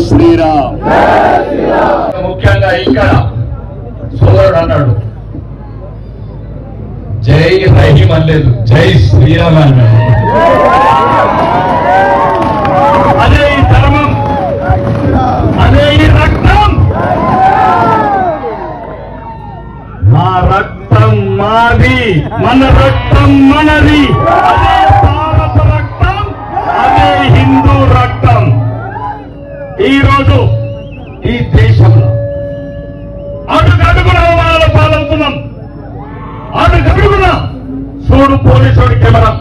శ్రీరామ్. ముఖ్యంగా ఇక్కడ సోదరుడు అన్నాడు జై రహీం అనలేదు, జై శ్రీరామ్ అన్నాడు. అదే ఈ ధర్మం, అదే ఈ రక్తం. మా రక్తం మాది, మన రక్తం మనది. అదే భారత రక్తం, అదే హిందూ రక్తం. ఈరోజు ఈ దేశంలో అడుగడుగున అవమానాల పాలవుతున్నాం. అడుగడుగున చూడు పోలీసుడి కెమెరా,